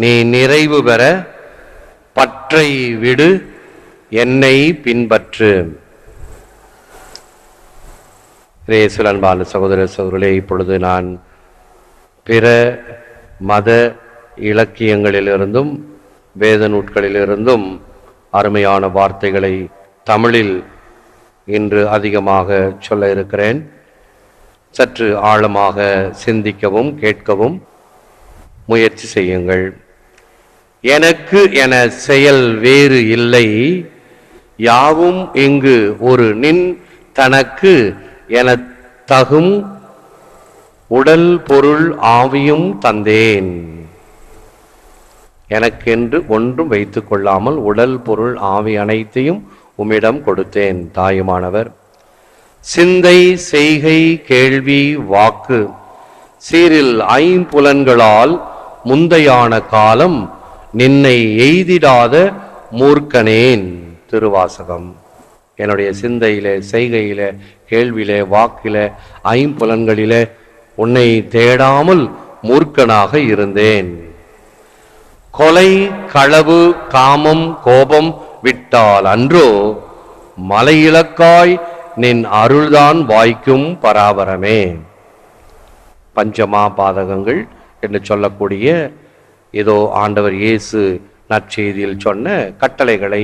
நீ நிறைவு பெற பற்றை விடு, என்னை பின்பற்று. அன்பான சகோதர சகோதரர்களே, இப்பொழுது நான் பிற மத இலக்கியங்களிலிருந்தும் வேத நூட்களிலிருந்தும் அருமையான வார்த்தைகளை தமிழில் இன்று அதிகமாக சொல்ல இருக்கிறேன். சற்று ஆழமாக சிந்திக்கவும் கேட்கவும் முயற்சி செய்யுங்கள். எனக்கு என செயல் வேறு இல்லை, யாவும் இங்கு ஒரு நின் தனக்கு என தகும் உடல் பொருள் ஆவியும் தந்தேன். எனக்கென்று ஒன்றும் வைத்துக் கொள்ளாமல் உடல் பொருள் ஆவி அனைத்தையும் உம்மிடம் கொடுத்தேன். தாயுமானவர், சிந்தை செய்கை கேள்வி வாக்கு சீரில் ஐம்புலன்களால் முந்தையான காலம் நின்னை எய்திடாத மூர்க்கனேன். திருவாசகம். என்னுடைய சிந்தையிலே, செய்கையிலே, கேள்வியிலே, வாக்கிலே, ஐம்புலன்களிலே உன்னை தேடாமல் மூர்க்கனாக இருந்தேன். கொலை களவு காமம் கோபம் விட்டால் அன்றோ மலையிலக்காய் நின் அருள்தான் வாய்க்கும் பராபரமே. பஞ்சமா பாதகங்கள் என்று சொல்லக்கூடிய ஏதோ ஆண்டவர் இயேசு நற்செய்தியில் சொன்ன கட்டளைகளை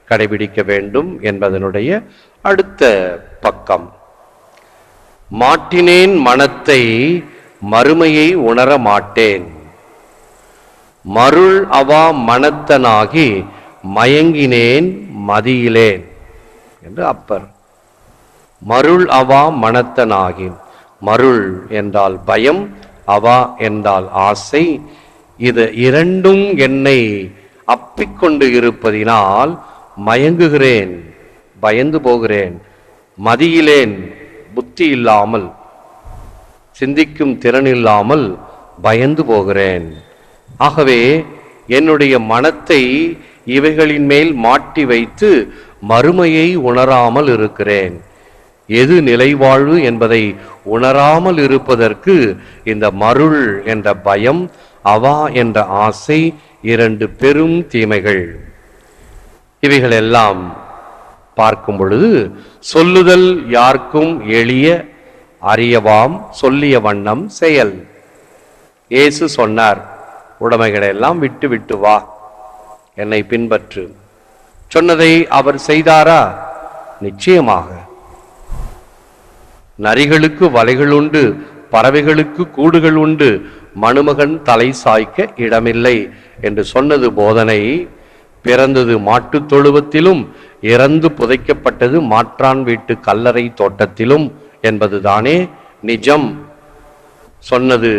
கடைபிடிக்க வேண்டும் என்பதனுடைய அடுத்த பக்கம். மாட்டினேன் மனத்தை மறுமையை உணர மாட்டேன், மருள் அவா மனத்தனாகி மயங்கினேன் மதியிலேன் என்று அப்பர். மருள் அவா மனத்தனாகி, மருள் என்றால் பயம், அவா என்றால் ஆசை. இது இரண்டும் என்னை அப்பிக்கொண்டு இருப்பதினால் மயங்குகிறேன், பயந்து போகிறேன். மதியிலேன், புத்தி இல்லாமல், சிந்திக்கும் திறன் இல்லாமல் பயந்து போகிறேன். ஆகவே என்னுடைய மனத்தை இவைகளின் மேல் மாட்டி வைத்து மறுமையை உணராமல் இருக்கிறேன். எது நிலைவாழ்வு என்பதை உணராமல் இருப்பதற்கு இந்த மருள் என்ற பயம், அவா என்ற ஆசை இரண்டு பெரும் தீமைகள். இவைகளெல்லாம் பார்க்கும் பொழுது சொல்லுதல் யார்க்கும் எளிய, அறியவாம் சொல்லிய வண்ணம் செயல். இயேசு சொன்னார், உடைமைகளை எல்லாம் விட்டு விட்டு வா, என்னை பின்பற்று. சொன்னதை அவர் செய்தாரா? நிச்சயமாக. நரிகளுக்கு வலைகள் உண்டு, பறவைகளுக்கு கூடுகள் உண்டு, மணுமகன் தலை சாய்க்க இடமில்லை என்று சொன்னது போதனை. பிறந்தது மாட்டுத் தொழுவத்திலும் இறந்து புதைக்கப்பட்டது மாற்றான் வீட்டு கல்லறை தோட்டத்திலும் என்பதுதானே நிஜம். சொன்னது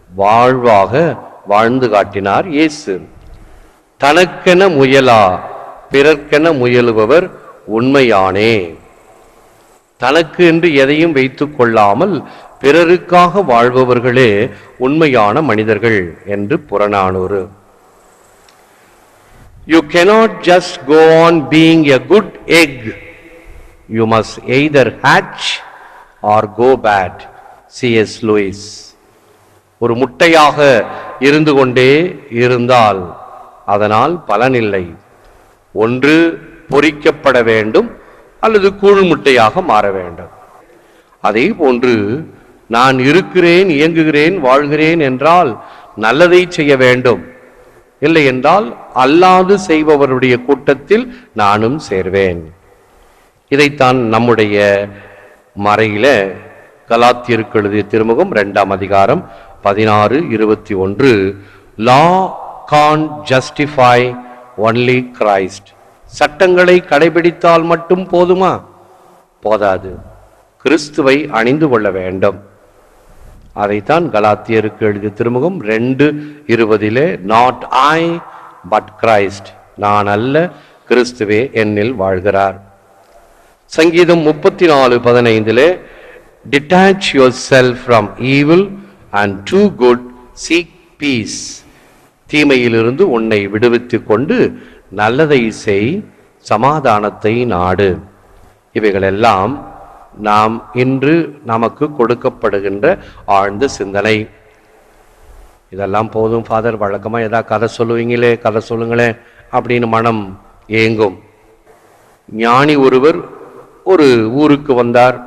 வாழ்வாக வாழ்ந்து காட்டினார் இயேசு. தனக்கென முயலா பிறர்க்கென முயலுபவர் உண்மையானே. தனக்கு என்று எதையும் வைத்துக் கொள்ளாமல் பிறருக்காக வாழ்பவர்களே உண்மையான மனிதர்கள் என்று Purananuru. You cannot just go on being a good egg. You must either hatch or go bad. C.S. Lewis. ஒரு முட்டையாக இருந்து கொண்டே இருந்தால் அதனால் பலனில்லை. ஒன்று பொரிக்கப்பட வேண்டும் அல்லது கூழ் முட்டையாக மாற வேண்டும். அதே போன்று நான் இருக்கிறேன், இயங்குகிறேன், வாழ்கிறேன் என்றால் நல்லதை செய்ய வேண்டும். இல்லை என்றால் அல்லாது செய்பவருடைய கூட்டத்தில் நானும் சேர்வேன். இதைத்தான் நம்முடைய மறையில கலாத்தியருக்கு எழுதிய திருமுகம் 2ஆம் அதிகாரம் 16-21, Law can't justify only Christ. சட்டங்களை கடைபிடித்தால் மட்டும் போதுமா? போதாது, கிறிஸ்துவை அணிந்து கொள்ள வேண்டும். அதைத்தான் கலாத்தியருக்கு எழுதிய திருமுகம் 2:20, Not I but Christ. நான் அல்ல, கிறிஸ்துவே என்னில் வாழ்கிறார். சங்கீதம் 34:15, Detach yourself from evil and do good, seek peace. தீமையிலிருந்து உன்னை விடுவித்துக் கொண்டு நல்லதை செய், சமாதானத்தை நாடு. இவைகளெல்லாம் நாம் இன்று நமக்கு கொடுக்கப்படுகின்ற ஆழ்ந்த சிந்தனை. இதெல்லாம் போதும் ஃபாதர், வழக்கமாக ஏதாவது கதை சொல்லுவீங்களே, கதை சொல்லுங்களேன் அப்படின்னு மனம் ஏங்கும். ஞானி ஒருவர் ஒரு ஊருக்கு வந்தார்.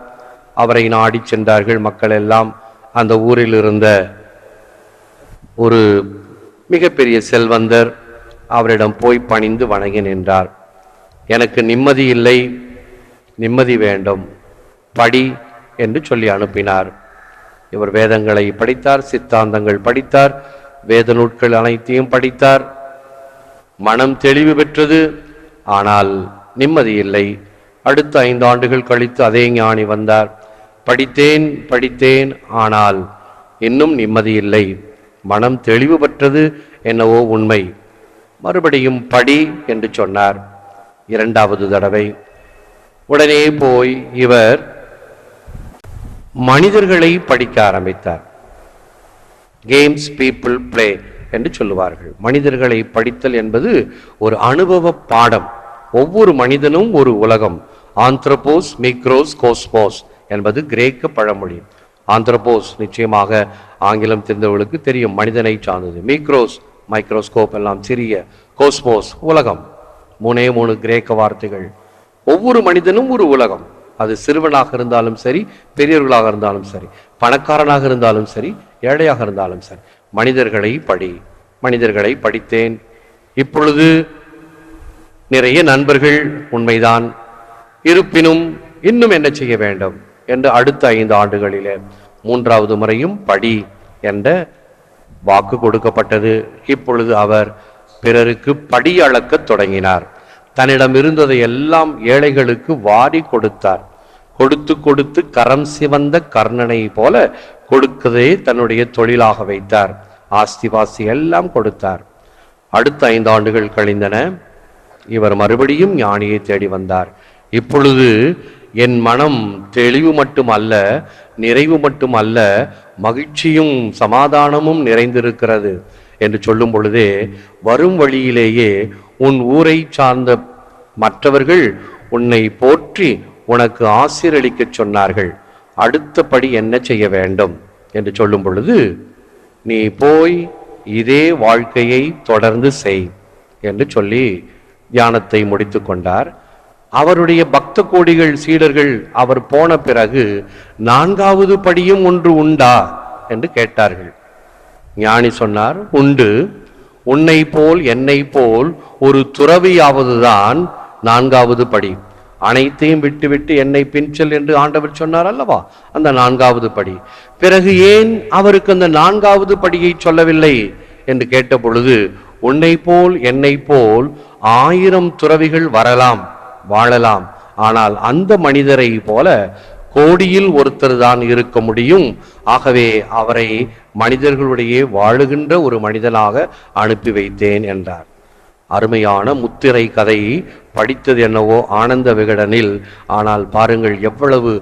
அவரை நாடி சென்றார்கள் மக்கள் எல்லாம். அந்த ஊரில் இருந்த ஒரு மிகப்பெரிய செல்வந்தர் அவரிடம் போய் பணிந்து வணங்கி நின்றார். எனக்கு நிம்மதி இல்லை, நிம்மதி வேண்டும், படி என்று சொல்லி அனுப்பினார். இவர் வேதங்களை படித்தார், சித்தாந்தங்கள் படித்தார், வேத நூட்கள் அனைத்தையும் படித்தார். மனம் தெளிவு பெற்றது, ஆனால் நிம்மதி இல்லை. அடுத்த 5 ஆண்டுகள் கழித்து அதே ஞானி வந்தார். படித்தேன், ஆனால் இன்னும் நிம்மதி இல்லை. மனம் தெளிவு பெற்றது என்னவோ உண்மை. மறுபடியும் படி என்று சொன்னார் 2வது தடவை. உடனே போய் இவர் மனிதர்களை படிக்க ஆரம்பித்தார். கேம்ஸ் பீப்புள் பிளே என்று சொல்லுவார்கள். மனிதர்களை படித்தல் என்பது ஒரு அனுபவ பாடம். ஒவ்வொரு மனிதனும் ஒரு உலகம். ஆந்த்ரோபோஸ், மிக்ரோஸ், கோஸ்மோஸ் என்பது கிரேக்க பழமொழி. ஆந்த்ரோபோஸ் நிச்சயமாக ஆங்கிலம் தெரிந்தவர்களுக்கு தெரியும், மனிதனை சார்ந்தது. மிக்ரோஸ் மைக்ரோஸ்கோப், எல்லாம் சிறிய. கோஸ்மோஸ் உலகம். 3 கிரேக்க வார்த்தைகள். ஒவ்வொரு மனிதனும் ஒரு உலகம். அது சிறுவனாக இருந்தாலும் சரி, பெரியவர்களாக இருந்தாலும் சரி, பணக்காரனாக இருந்தாலும் சரி, ஏழையாக இருந்தாலும் சரி. மனிதர்களை படி. மனிதர்களை படித்தேன். இப்பொழுது நிறைய நண்பர்கள், உண்மைதான். இருப்பினும் இன்னும் என்ன செய்ய வேண்டும் என்று அடுத்த 5 ஆண்டுகளிலே 3வது முறையும் படி என்ற வாக்கு கொடுக்கப்பட்டது. இப்பொழுது அவர் பிறருக்கு படி அளக்க தொடங்கினார். தன்னிடம் இருந்ததை எல்லாம் ஏழைகளுக்கு வாரி கொடுத்தார். கொடுத்து கரம் சிவந்த கர்ணனை போல கொடுக்கதே தன்னுடைய தொழிலாக வைத்தார். ஆஸ்திவாசி எல்லாம் கொடுத்தார். அடுத்த 5 ஆண்டுகள் கழிந்தன. இவர் மறுபடியும் ஞானியை தேடி வந்தார். இப்பொழுது என் மனம் தெளிவு மட்டும் அல்ல, நிறைவு மட்டும் அல்ல, மகிழ்ச்சியும் சமாதானமும் நிறைந்திருக்கிறது என்று சொல்லும் பொழுதே, வரும் வழியிலேயே உன் ஊரை சார்ந்த மற்றவர்கள் உன்னை போற்றி உனக்கு ஆசீர்வதிக்க சொன்னார்கள். அடுத்தபடி என்ன செய்ய வேண்டும் என்று சொல்லும் பொழுது, நீ போய் இதே வாழ்க்கையை தொடர்ந்து செய் என்று சொல்லி தியானத்தை முடித்து கொண்டார். அவருடைய பக்த கோடிகள், சீடர்கள் அவர் போன பிறகு 4வது படியும் ஒன்று உண்டா என்று கேட்டார்கள். ஞானி சொன்னார், உண்டு. உன்னை போல் என்னை போல் ஒரு துறவியாவதுதான் 4வது படி. அனைத்தையும் விட்டு என்னை பின்செல் என்று ஆண்டவர் சொன்னார் அல்லவா, அந்த 4வது படி. பிறகு ஏன் அவருக்கு அந்த 4வது படியை சொல்லவில்லை என்று கேட்ட பொழுது, உன்னை போல் என்னை போல் 1000 துறவிகள் வரலாம், வாழலாம். ஆனால் அந்த மனிதரை போல கோடியில் ஒருத்தர் தான் இருக்க முடியும். ஆகவே அவரை மனிதர்களுடைய வாழுகின்ற ஒரு மனிதனாக அனுப்பி வைத்தேன் என்றார். அருமையான முத்திரை கதை. படித்தது என்னவோ ஆனந்த விகடனில். ஆனால் பாருங்கள் எவ்வளவு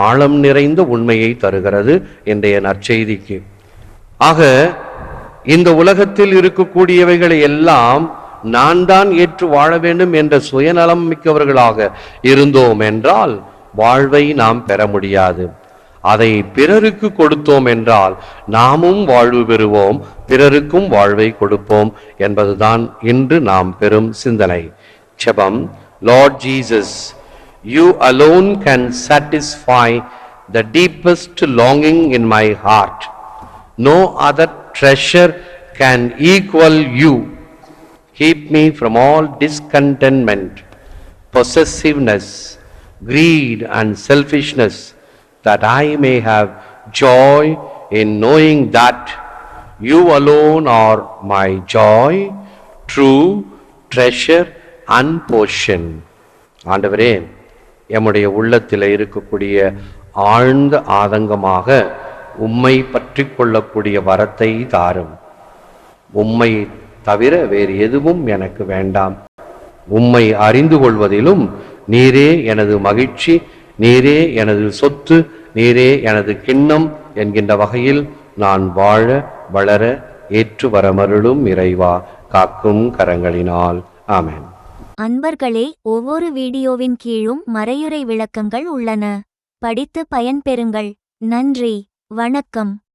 ஆழம் நிறைந்த உண்மையை தருகிறது இன்றைய நற்செய்திக்கு. ஆக இந்த உலகத்தில் இருக்கக்கூடியவைகளை எல்லாம் நான் தான் ஏற்று வாழ வேண்டும் என்ற சுயநலம் மிக்கவர்களாக இருந்தோம் என்றால் வாழ்வை நாம் பெற முடியாது. அதை பிறருக்கு கொடுத்தோம் என்றால் நாமும் வாழ்வு பெறுவோம், பிறருக்கும் வாழ்வை கொடுப்போம் என்பதுதான் இன்று நாம் பெறும் சிந்தனை. ஜெபம். Lord Jesus, you alone can satisfy the deepest longing in my heart. No other treasure can equal you. Keep me from all discontentment, possessiveness, greed and selfishness, that I may have joy in knowing that you alone are my joy, true treasure and portion. ஆண்டவரே, எம்முடைய உள்ளத்தில் இருக்கக்கூடிய ஆழ்ந்த ஆதங்கமாக உம்மை பற்றி கொள்ளக்கூடிய வரத்தை தாரும். உம்மை தவிர வேறு எதுவும் எனக்கு வேண்டாம். உம்மை அறிந்து கொள்வதிலும் நீரே எனது மகிழ்ச்சி, நீரே எனது சொத்து, நீரே எனது கிண்ணம் என்கின்ற வகையில் நான் வாழ வளர ஏற்று வரமருளும் இறைவா, காக்கும் கரங்களினால். ஆமென். அன்பர்களே, ஒவ்வொரு வீடியோவின் கீழும் மறையுரை விளக்கங்கள் உள்ளன. படித்து பயன்பெறுங்கள். நன்றி. வணக்கம்.